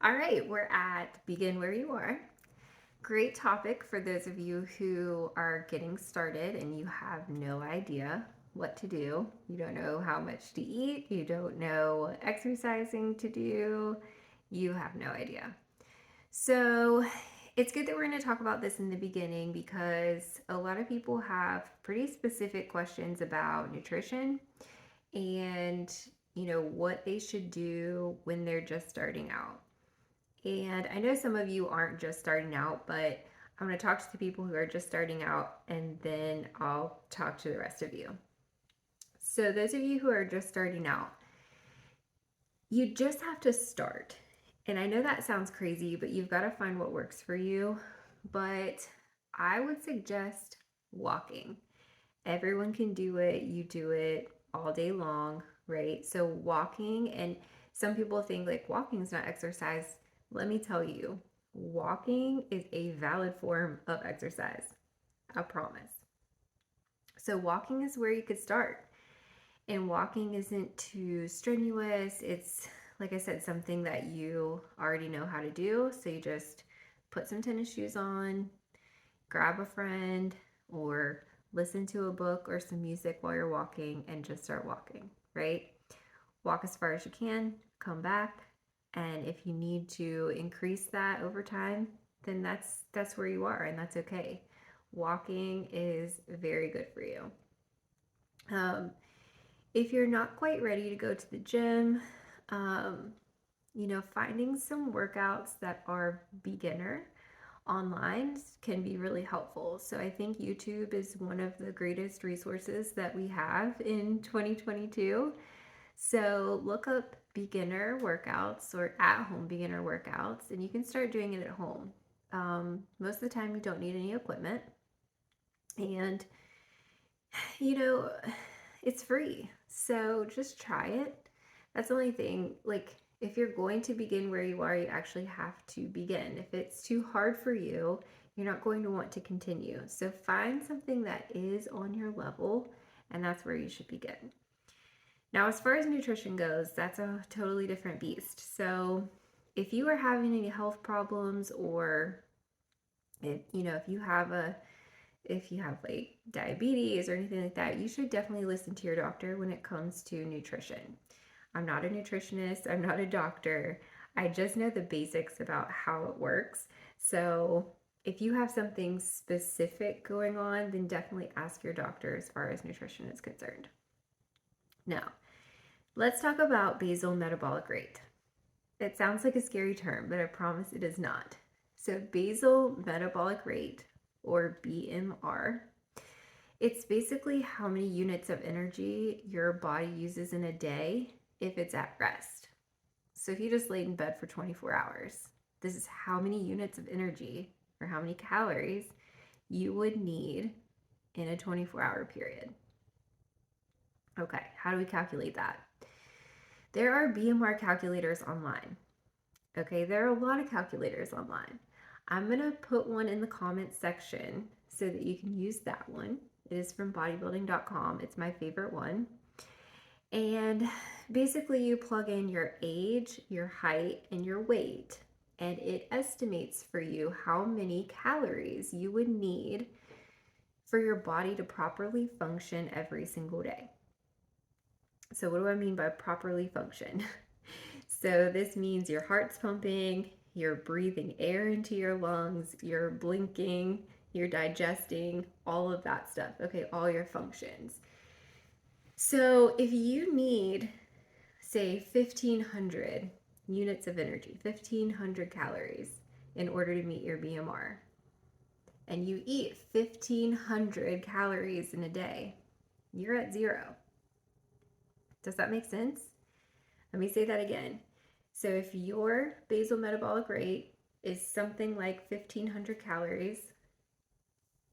All right, we're at Begin Where You Are. Great topic for those of you who are getting started and you have no idea what to do. You don't know how much to eat, you don't know what exercising to do, you have no idea. So, it's good that we're going to talk about this in the beginning because a lot of people have pretty specific questions about nutrition and what they should do when they're just starting out. And I know some of you aren't just starting out, but I'm going to talk to the people who are just starting out and then I'll talk to the rest of you. So, those of you who are just starting out, you just have to start. And I know that sounds crazy, but you've got to find what works for you. But I would suggest walking. Everyone can do it. You do it all day long, right? So, walking, and some people think like walking is not exercise. Let me tell you, walking is a valid form of exercise. I promise. So, walking is where you could start. And walking isn't too strenuous. It's, like I said, something that you already know how to do. So, you just put some tennis shoes on, grab a friend, or listen to a book or some music while you're walking and just start walking, right? Walk as far as you can, come back, and if you need to increase that over time, then that's where you are and that's okay. Walking is very good for you. Um, if you're not quite ready to go to the gym, um, finding some workouts that are beginner online can be really helpful. So I think YouTube is one of the greatest resources that we have in 2022. So look up beginner workouts or at home beginner workouts, and you can start doing it at home. Most of the time, you don't need any equipment, and you know, it's free. So just try it. That's the only thing. Like, if you're going to begin where you are, you actually have to begin. If it's too hard for you, you're not going to want to continue. So find something that is on your level, and that's where you should begin. Now, as far as nutrition goes, that's a totally different beast. So if you are having any health problems, or if you have like diabetes or anything like that, you should definitely listen to your doctor when it comes to nutrition. I'm not a nutritionist, I'm not a doctor. I just know the basics about how it works. So, if you have something specific going on, then definitely ask your doctor as far as nutrition is concerned. Now, let's talk about basal metabolic rate. It sounds like a scary term, but I promise it is not. So, basal metabolic rate, or BMR, it's basically how many units of energy your body uses in a day if it's at rest. So if you just laid in bed for 24 hours, this is how many units of energy or how many calories you would need in a 24-hour period. Okay, how do we calculate that? There are BMR calculators online. Okay, there are a lot of calculators online. I'm going to put one in the comments section so that you can use that one. It is from bodybuilding.com. It's my favorite one. And basically, you plug in your age, your height, and your weight, and it estimates for you how many calories you would need for your body to properly function every single day. So, what do I mean by properly function? So, this means your heart's pumping, you're breathing air into your lungs, you're blinking, you're digesting, all of that stuff. Okay, all your functions. So, if you need, say, 1500 units of energy, 1500 calories in order to meet your BMR, and you eat 1500 calories in a day, you're at zero. Does that make sense? Let me say that again. So if your basal metabolic rate is something like 1500 calories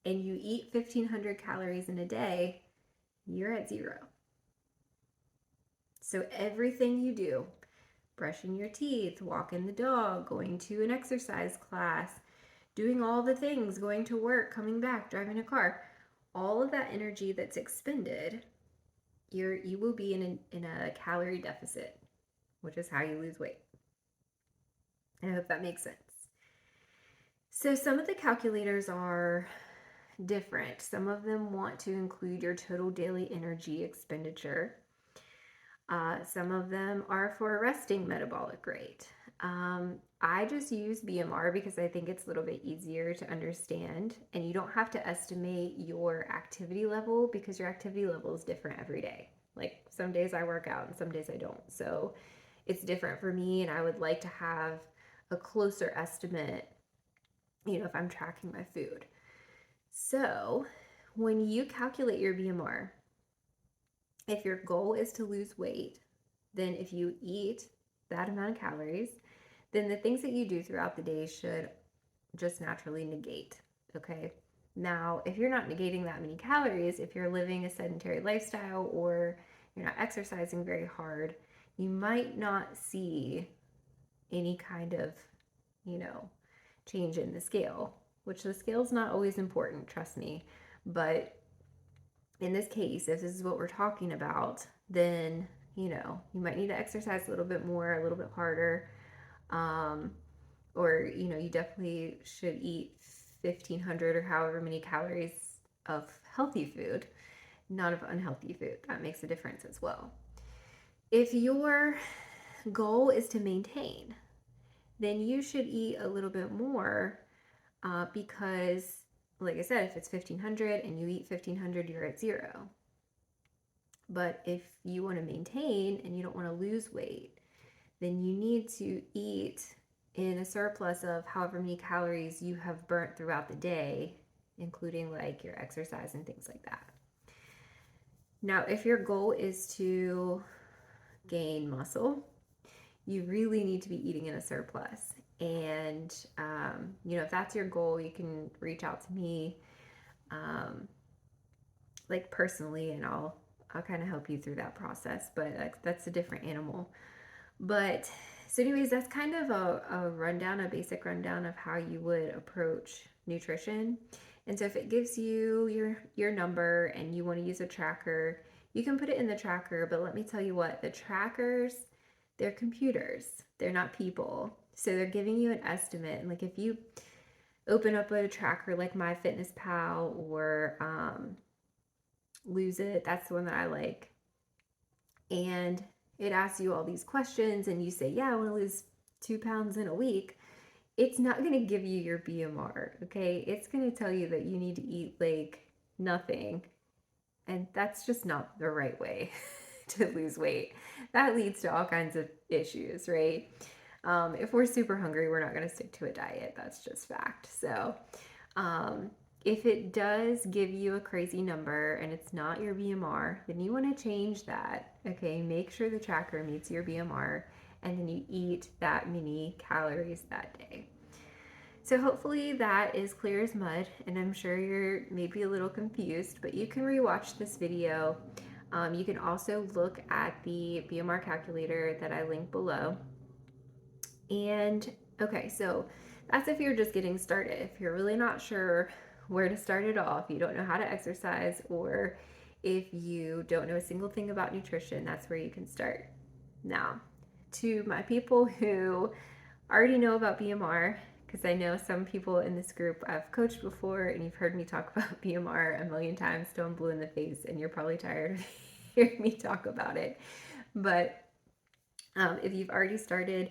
and you eat 1500 calories in a day, you're at zero. So everything you do, brushing your teeth, walking the dog, going to an exercise class, doing all the things, going to work, coming back, driving a car, all of that energy that's expended, you will be in a calorie deficit, which is how you lose weight. if that makes sense. So some of the calculators are different. Some of them want to include your total daily energy expenditure. Some of them are for resting metabolic rate. I just use BMR because I think it's a little bit easier to understand, and you don't have to estimate your activity level because your activity level is different every day. Like some days I work out and some days I don't. So it's different for me, and I would like to have a closer estimate, if I'm tracking my food. So when you calculate your BMR, if your goal is to lose weight, then if you eat that amount of calories, then the things that you do throughout the day should just naturally negate. Okay. Now, if you're not negating that many calories, if you're living a sedentary lifestyle or you're not exercising very hard, you might not see any kind of, change in the scale, which the scale is not always important, trust me. But in this case, if this is what we're talking about, then, you might need to exercise a little bit more, a little bit harder. Or, you definitely should eat 1,500 or however many calories of healthy food, not of unhealthy food. That makes a difference as well. If your goal is to maintain, then you should eat a little bit more because, like I said, if it's 1,500 and you eat 1,500, you're at zero. But if you want to maintain and you don't want to lose weight, then you need to eat in a surplus of however many calories you have burnt throughout the day, including like your exercise and things like that. Now, if your goal is to gain muscle, you really need to be eating in a surplus. And, if that's your goal, you can reach out to me, like personally, and I'll kind of help you through that process. But that's a different animal. But so anyways, that's kind of a basic rundown of how you would approach nutrition. And so if it gives you your number and you want to use a tracker, you can put it in the tracker. But let me tell you what, the trackers, they're computers. They're not people. So they're giving you an estimate. And like if you open up a tracker like MyFitnessPal or Lose It, that's the one that I like. And it asks you all these questions and you say, yeah, I want to lose 2 pounds in a week. It's not going to give you your BMR, okay? It's going to tell you that you need to eat like nothing. And that's just not the right way to lose weight. That leads to all kinds of issues, right? If we're super hungry, we're not going to stick to a diet. That's just fact. So, if it does give you a crazy number and it's not your BMR, then you want to change that. Okay, make sure the tracker meets your BMR and then you eat that many calories that day. So hopefully that is clear as mud, and I'm sure you're maybe a little confused, but you can rewatch this video. You can also look at the BMR calculator that I link below. And okay, so that's if you're just getting started. If you're really not sure where to start at all, if you don't know how to exercise, or if you don't know a single thing about nutrition, that's where you can start. Now, to my people who already know about BMR, because I know some people in this group I've coached before and you've heard me talk about BMR a million times, stone blue in the face, and you're probably tired of hearing me talk about it. But if you've already started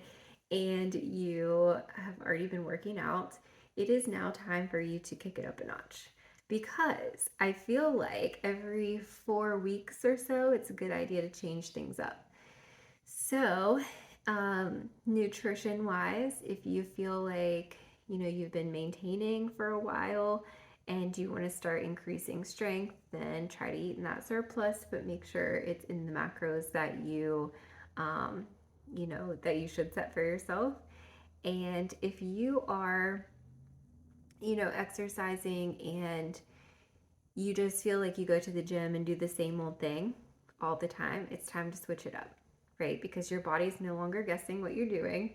and you have already been working out, it is now time for you to kick it up a notch, because I feel like every 4 weeks or so, it's a good idea to change things up. So, nutrition wise, if you feel like, you've been maintaining for a while and you want to start increasing strength, then try to eat in that surplus, but make sure it's in the macros that that you should set for yourself. And if you are, exercising and you just feel like you go to the gym and do the same old thing all the time, it's time to switch it up, right? Because your body's no longer guessing what you're doing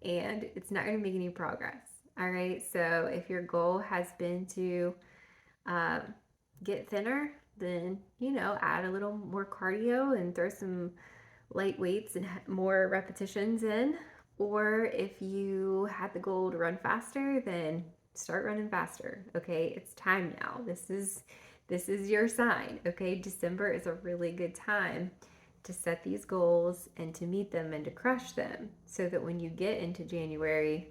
and it's not going to make any progress. All right. So if your goal has been to get thinner, then, add a little more cardio and throw some light weights and more repetitions in. Or if you had the goal to run faster, then start running faster. Okay, it's time now. This is your sign. Okay, December is a really good time to set these goals and to meet them and to crush them, so that when you get into January,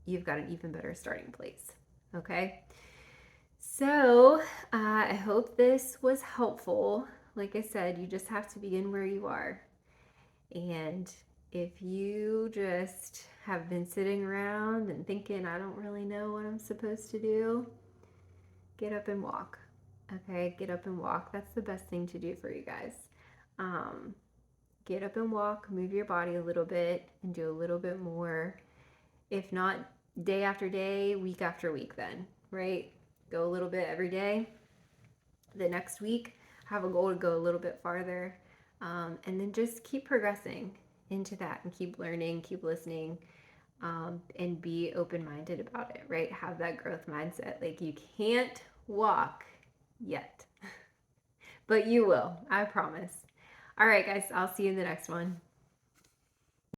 you've got an even better starting place. Okay, so I hope this was helpful. Like I said, you just have to begin where you are. And if you just have been sitting around and thinking, I don't really know what I'm supposed to do, get up and walk. Okay, get up and walk. That's the best thing to do for you guys. Um, get up and walk, move your body a little bit, and do a little bit more. If not day after day, week after week, then, right? Go a little bit every day. The next week, have a goal to go a little bit farther. And then just keep progressing into that and keep learning, keep listening, and be open minded about it, right? Have that growth mindset. Like, you can't walk yet, but you will, I promise. All right, guys, I'll see you in the next one.